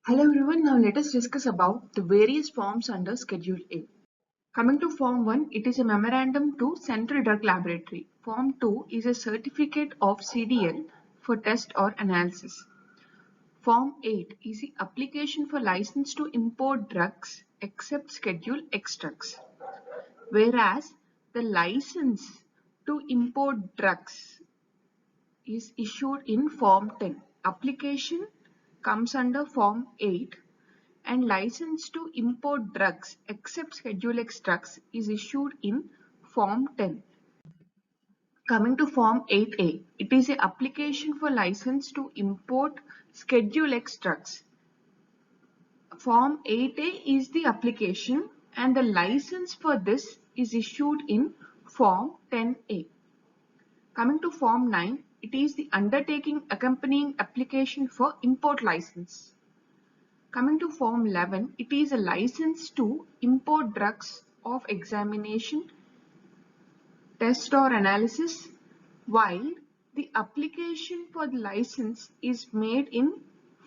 Hello everyone, now let us discuss about the various forms under Schedule A. Coming to Form 1, it is a memorandum to Central Drug Laboratory. Form 2 is a certificate of CDL for test or analysis. Form 8 is the application for license to import drugs except Schedule X drugs. Whereas the license to import drugs is issued in Form 10. Application comes under Form 8 and license to import drugs except Schedule X drugs is issued in Form 10. Coming to Form 8A, it is an application for license to import Schedule X drugs. Form 8A is the application and the license for this is issued in Form 10A. Coming to Form 9, it is the undertaking accompanying application for import license. Coming to Form 11, it is a license to import drugs of examination, test or analysis, while the application for the license is made in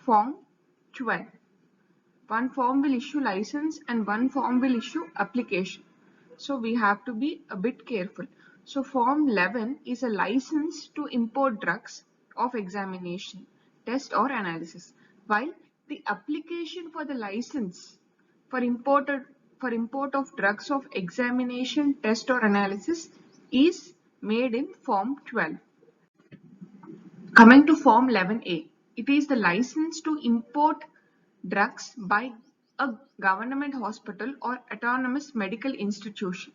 Form 12. One form will issue license and one form will issue application. So we have to be a bit careful. So Form 11 is a license to import drugs of examination, test or analysis, while the application for the license for import of drugs of examination, test or analysis is made in Form 12. Coming to Form 11A, it is the license to import drugs by a government hospital or autonomous medical institution.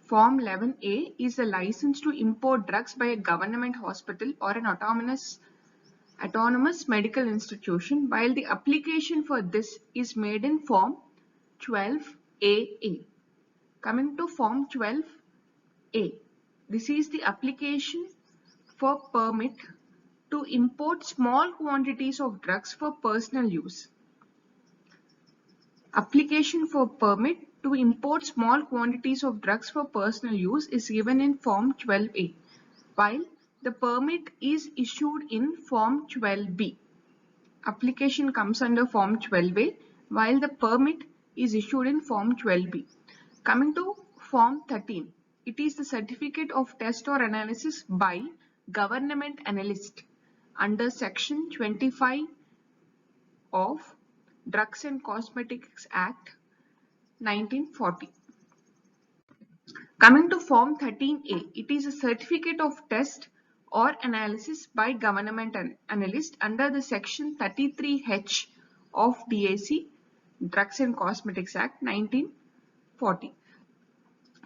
Form 11A is a license to import drugs by a government hospital or an autonomous medical institution, while the application for this is made in Form 12AA. Coming to Form 12A, this is the application for permit to import small quantities of drugs for personal use. Application for permit to import small quantities of drugs for personal use is given in Form 12A, while the permit is issued in Form 12B. Application comes under Form 12A, while the permit is issued in Form 12B. Coming to Form 13, it is the certificate of test or analysis by government analyst under Section 25 of Drugs and Cosmetics Act 1940. Coming to Form 13A, it is a certificate of test or analysis by government analyst under the Section 33H of DAC, Drugs and Cosmetics Act 1940.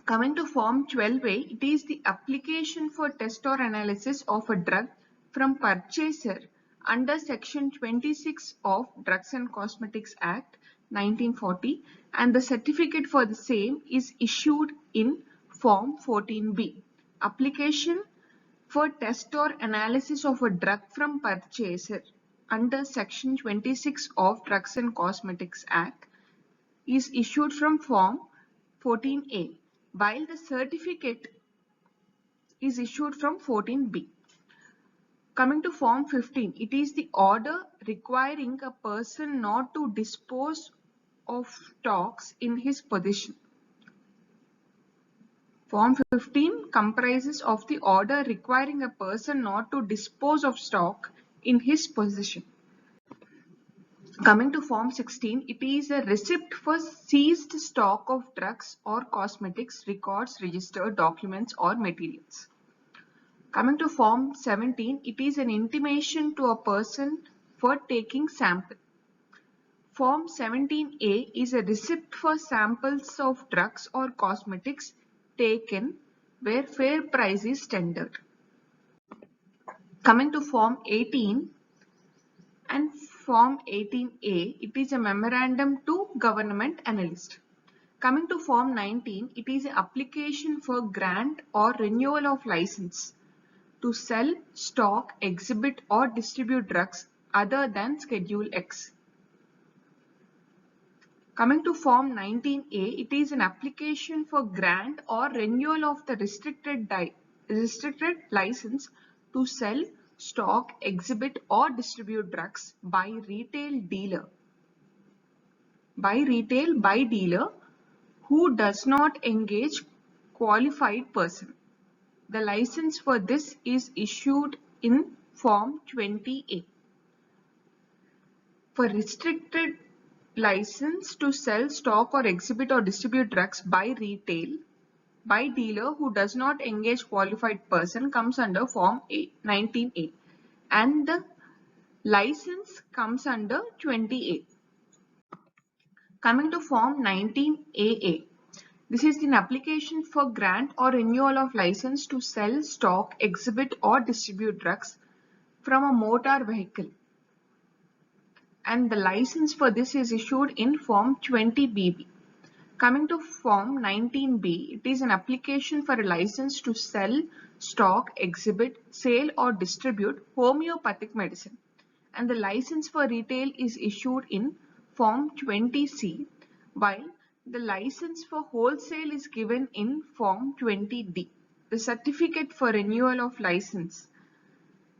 Coming to Form 12A, it is the application for test or analysis of a drug from purchaser under Section 26 of Drugs and Cosmetics Act 1940, and the certificate for the same is issued in Form 14B. Application for test or analysis of a drug from purchaser under Section 26 of Drugs and Cosmetics Act is issued from Form 14A, while the certificate is issued from 14B. Coming to Form 15, it is the order requiring a person not to dispose of stocks in his possession. Form 15 comprises of the order requiring a person not to dispose of stock in his possession. Coming to Form 16, it is a receipt for seized stock of drugs or cosmetics, records, registered documents or materials. Coming to Form 17, it is an intimation to a person for taking sample. Form 17A is a receipt for samples of drugs or cosmetics taken where fair price is tendered. Coming to Form 18 and Form 18A, it is a memorandum to government analyst. Coming to Form 19, it is an application for grant or renewal of license to sell, stock, exhibit or distribute drugs other than Schedule X. Coming to Form 19A, it is an application for grant or renewal of the restricted license to sell, stock, exhibit or distribute drugs by dealer who does not engage qualified person. The license for this is issued in Form 20A. For restricted license to sell, stock or exhibit or distribute drugs by dealer who does not engage qualified person comes under Form 19A, and the license comes under 20A. Coming to Form 19AA. This is an application for grant or renewal of license to sell, stock, exhibit or distribute drugs from a motor vehicle, and the license for this is issued in Form 20BB. Coming to Form 19B, it is an application for a license to sell, stock, exhibit, sale or distribute homeopathic medicine, and the license for retail is issued in Form 20C, while the license for wholesale is given in Form 20D. The certificate for renewal of license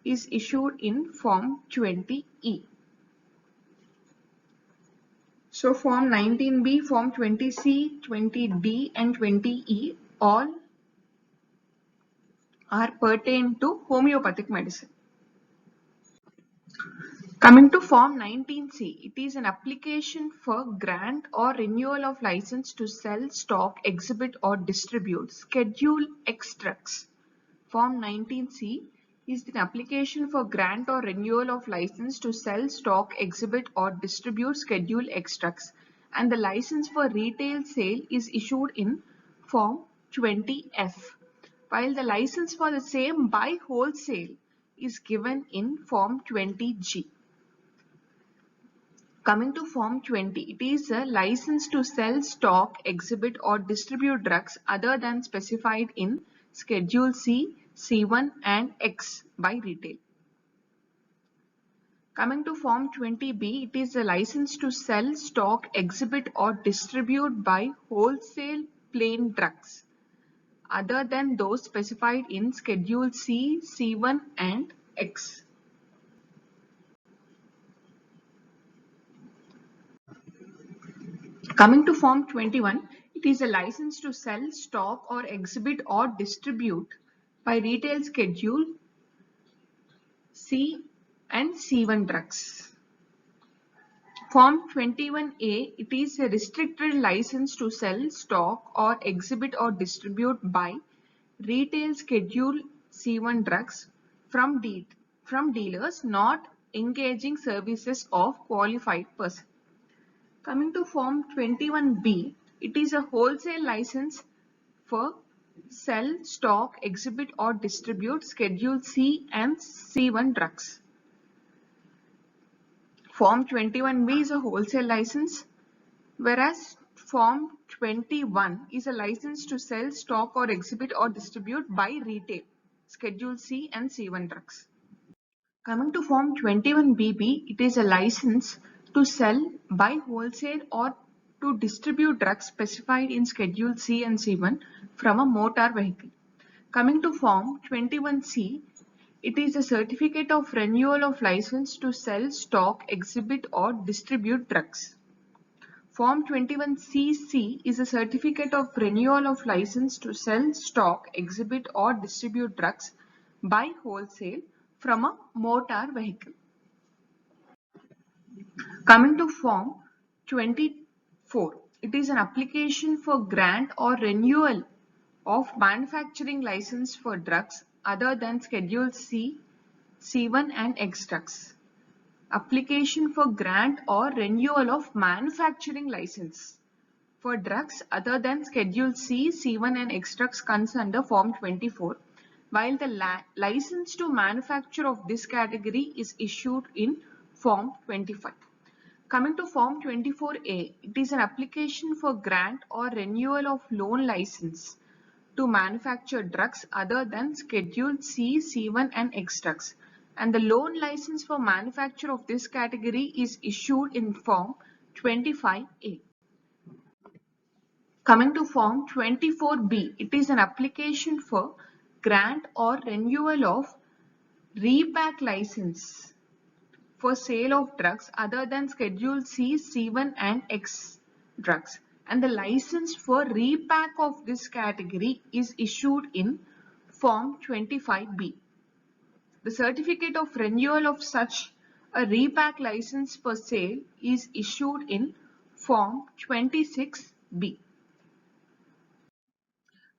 is issued in Form 20E. So Form 19B, Form 20C, 20D and 20E all are pertain to homeopathic medicine. Coming to Form 19C, it is an application for grant or renewal of license to sell, stock, exhibit or distribute Schedule X drugs. Form 19C is an application for grant or renewal of license to sell, stock, exhibit or distribute Schedule X drugs, and the license for retail sale is issued in Form 20F, while the license for the same by wholesale is given in Form 20G. Coming to Form 20, it is a license to sell, stock, exhibit or distribute drugs other than specified in Schedule C, C1 and X by retail. Coming to Form 20B, it is a license to sell, stock, exhibit or distribute by wholesale plain drugs other than those specified in Schedule C, C1 and X. Coming to Form 21, it is a license to sell, stock or exhibit or distribute by retail Schedule C and C1 drugs. Form 21A, it is a restricted license to sell, stock or exhibit or distribute by retail Schedule C1 drugs from dealers not engaging services of qualified person. Coming to Form 21B, it is a wholesale license for sell, stock, exhibit or distribute Schedule C and C1 drugs. Form 21B is a wholesale license, whereas Form 21 is a license to sell, stock or exhibit or distribute by retail Schedule C and C1 drugs. Coming to Form 21BB, it is a license to sell by wholesale or to distribute drugs specified in Schedule C and C1 from a motor vehicle. Coming to Form 21C, it is a certificate of renewal of license to sell, stock, exhibit or distribute drugs. Form 21CC is a certificate of renewal of license to sell, stock, exhibit or distribute drugs by wholesale from a motor vehicle. Coming to Form 24, it is an application for grant or renewal of manufacturing license for drugs other than Schedule C, C1 and X drugs. Application for grant or renewal of manufacturing license for drugs other than Schedule C, C1 and X drugs comes under Form 24, while the license to manufacture of this category is issued in Form 25. Coming to Form 24A, it is an application for grant or renewal of loan license to manufacture drugs other than Schedule C, C1 and X drugs, and the loan license for manufacture of this category is issued in Form 25A. Coming to Form 24B, it is an application for grant or renewal of repack license for sale of drugs other than Schedule C, C1 and X drugs, and the license for repack of this category is issued in Form 25B. The certificate of renewal of such a repack license for sale is issued in Form 26B.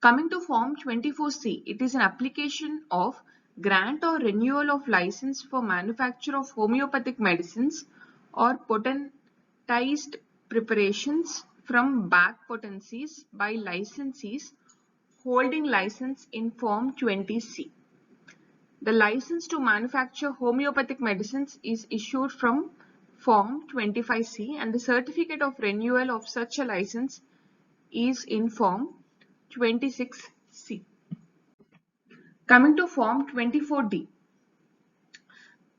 Coming to Form 24C, it is an application of grant or renewal of license for manufacture of homeopathic medicines or potentized preparations from bag potencies by licensees holding license in Form 20C. The license to manufacture homeopathic medicines is issued from Form 25C, and the certificate of renewal of such a license is in Form 26C. Coming to Form 24D.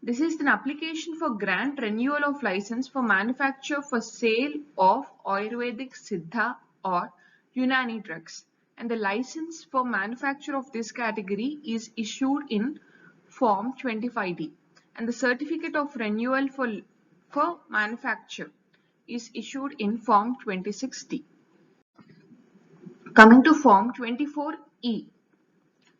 This is an application for grant renewal of license for manufacture for sale of Ayurvedic, Siddha or Unani drugs, and the license for manufacture of this category is issued in Form 25D, and the certificate of renewal for manufacture is issued in Form 26D. Coming to Form 24E.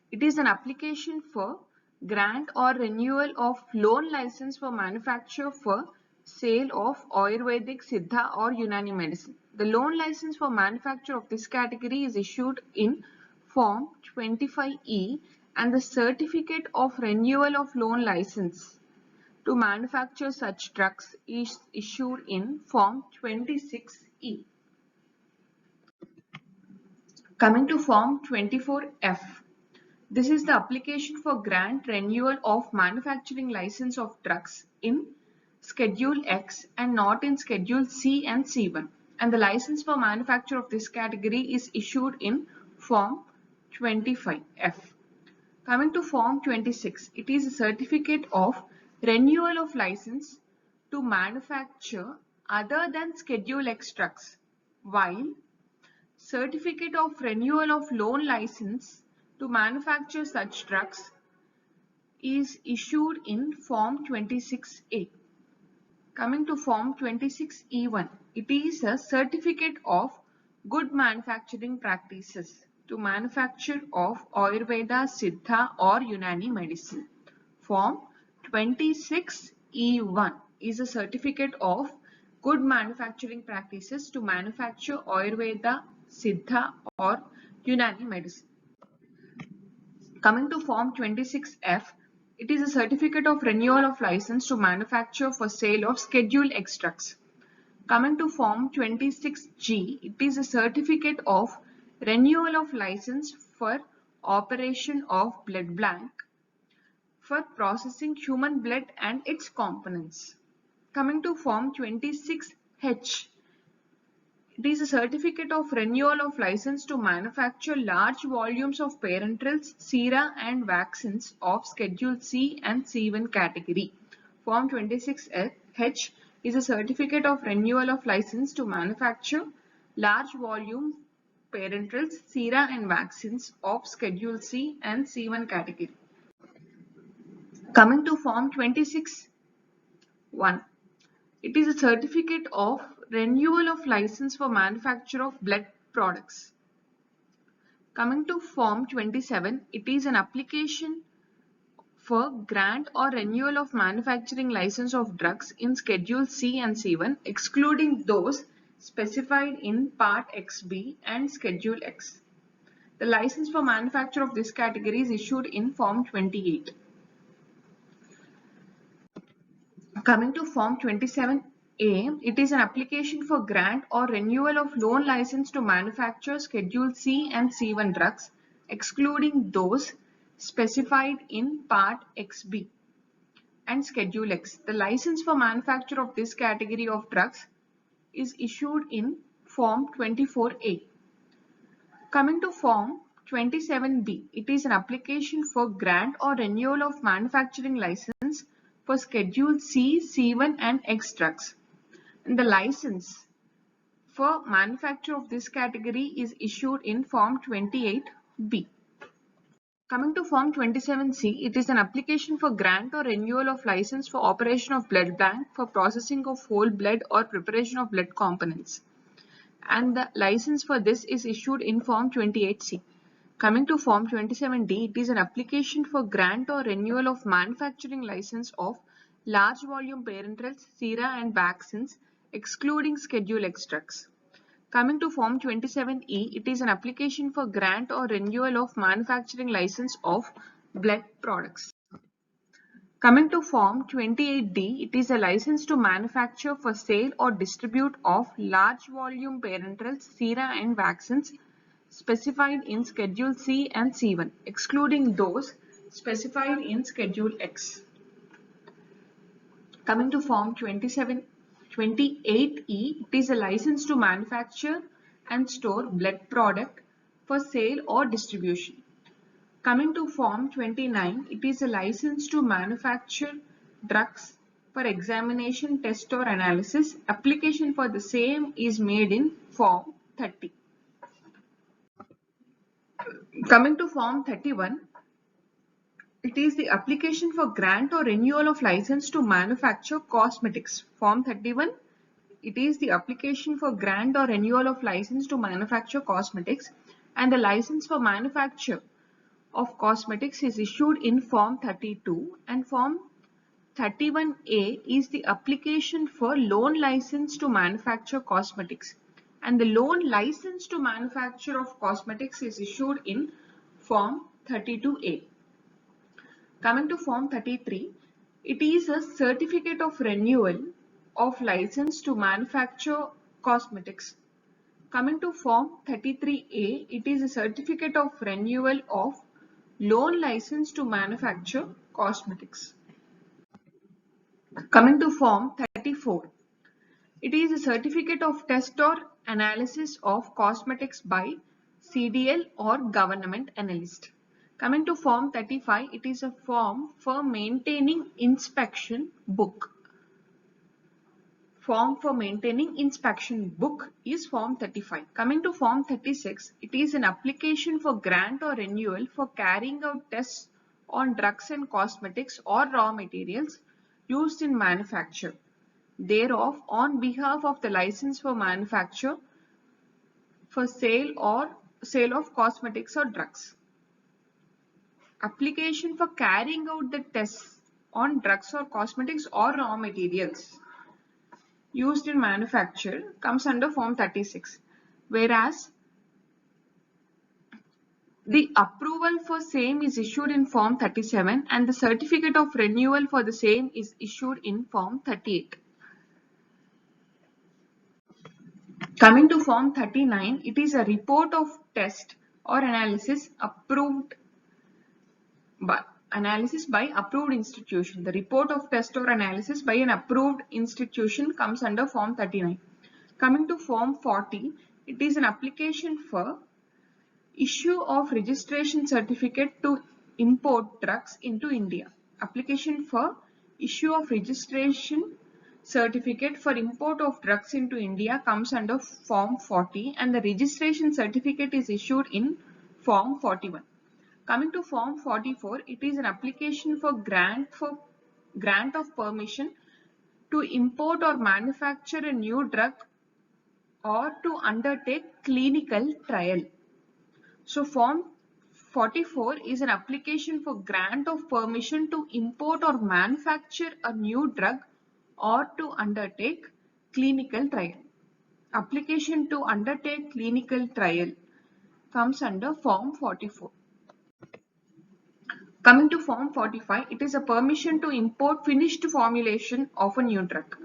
It is an application for grant or renewal of loan license for manufacture for sale of Ayurvedic, Siddha or Unani medicine. The loan license for manufacture of this category is issued in Form 25E, and the certificate of renewal of loan license to manufacture such drugs is issued in Form 26E. Coming to Form 24F. This is the application for grant renewal of manufacturing license of drugs in Schedule X and not in Schedule C and C1, and the license for manufacture of this category is issued in Form 25F. Coming to Form 26, it is a certificate of renewal of license to manufacture other than Schedule X drugs, while certificate of renewal of loan license to manufacture such drugs is issued in Form 26A. Coming to Form 26E1, it is a certificate of good manufacturing practices to manufacture of Ayurveda, Siddha or Unani medicine. Form 26E1 is a certificate of good manufacturing practices to manufacture Ayurveda, Siddha or Unani medicine. Coming to Form 26F, it is a certificate of renewal of license to manufacture for sale of Schedule X drugs. Coming to Form 26G, it is a certificate of renewal of license for operation of blood bank for processing human blood and its components. Coming to Form 26H, it is a certificate of renewal of license to manufacture large volumes of parenterals, sera and vaccines of Schedule C and C1 category. Form 26H is a certificate of renewal of license to manufacture large volume parenterals, sera and vaccines of Schedule C and C1 category. Coming to Form 26(1), it is a certificate of renewal of license for manufacture of blood products. Coming to Form 27, it is an application for grant or renewal of manufacturing license of drugs in Schedule C and C1, excluding those specified in Part XB and Schedule X. The license for manufacture of this category is issued in Form 28. Coming to Form 27A, it is an application for grant or renewal of loan license to manufacture Schedule C and C1 drugs, excluding those specified in Part XB and Schedule X. The license for manufacture of this category of drugs is issued in Form 24A. Coming to Form 27B, it is an application for grant or renewal of manufacturing license for Schedule C, C1 and X drugs. And the license for manufacture of this category is issued in Form 28B. Coming to Form 27C, it is an application for grant or renewal of license for operation of blood bank for processing of whole blood or preparation of blood components. And the license for this is issued in Form 28C. Coming to Form 27D, it is an application for grant or renewal of manufacturing license of large volume parenterals, sera and vaccines, excluding Schedule X drugs. Coming to Form 27E, it is an application for grant or renewal of manufacturing license of blood products. Coming to Form 28D, it is a license to manufacture for sale or distribute of large volume parenterals, sera and vaccines specified in Schedule C and C1, excluding those specified in Schedule X. Coming to Form 28E, it is a license to manufacture and store blood product for sale or distribution. Coming to Form 29, it is a license to manufacture drugs for examination, test or analysis. Application for the same is made in Form 30. Coming to Form 31, it is the application for grant or renewal of license to manufacture cosmetics. Form 31, it is the application for grant or renewal of license to manufacture cosmetics, and the license for manufacture of cosmetics is issued in Form 32, and Form 31A is the application for loan license to manufacture cosmetics, and the loan license to manufacture of cosmetics is issued in Form 32A. Coming to Form 33, it is a certificate of renewal of license to manufacture cosmetics. Coming to Form 33A, it is a certificate of renewal of loan license to manufacture cosmetics. Coming to Form 34, it is a certificate of test or analysis of cosmetics by CDL or government analyst. Coming to Form 35, it is a form for maintaining inspection book. Form for maintaining inspection book is Form 35. Coming to Form 36, it is an application for grant or renewal for carrying out tests on drugs and cosmetics or raw materials used in manufacture thereof on behalf of the license for manufacture for sale of cosmetics or drugs. Application for carrying out the tests on drugs or cosmetics or raw materials used in manufacture comes under Form 36, whereas the approval for same is issued in Form 37 and the certificate of renewal for the same is issued in Form 38. Coming to Form 39, it is a report of test or analysis by approved institution. The report of test or analysis by an approved institution comes under Form 39. Coming to Form 40, it is an application for issue of registration certificate to import drugs into India. Application for issue of registration certificate for import of drugs into India comes under Form 40 and the registration certificate is issued in Form 41. Coming to Form 44, it is an application for grant of permission to import or manufacture a new drug or to undertake clinical trial. So Form 44 is an application for grant of permission to import or manufacture a new drug or to undertake clinical trial. Application to undertake clinical trial comes under Form 44. Coming to Form 45, it is a permission to import finished formulation of a new drug.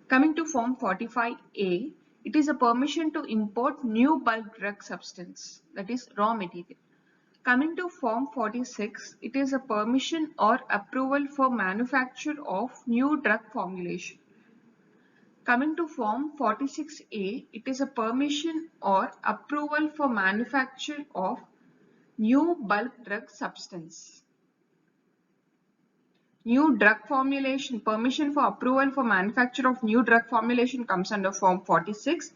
Coming to Form 45A, it is a permission to import new bulk drug substance, that is raw material. Coming to Form 46, it is a permission or approval for manufacture of new drug formulation. Coming to Form 46A, it is a permission or approval for manufacture of new bulk drug substance. New drug formulation, permission for approval for manufacture of new drug formulation comes under Form 46,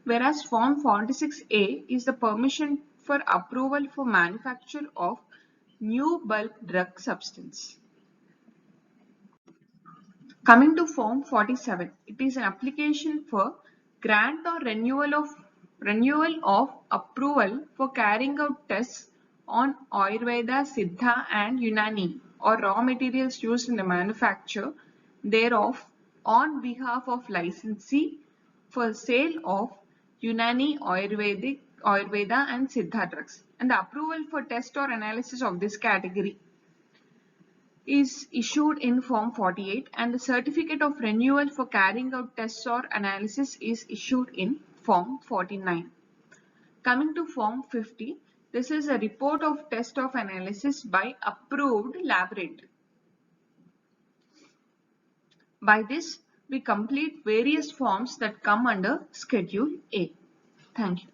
whereas Form 46A is the permission for approval for manufacture of new bulk drug substance. Coming to Form 47, it is an application for grant or renewal of approval for carrying out tests on Ayurveda, Siddha and Unani or raw materials used in the manufacture thereof on behalf of licensee for sale of Unani, Ayurveda and Siddha drugs. And the approval for test or analysis of this category is issued in Form 48 and the certificate of renewal for carrying out tests or analysis is issued in Form 49. Coming to Form 50, this is a report of test of analysis by approved laboratory. By this, we complete various forms that come under Schedule A. Thank you.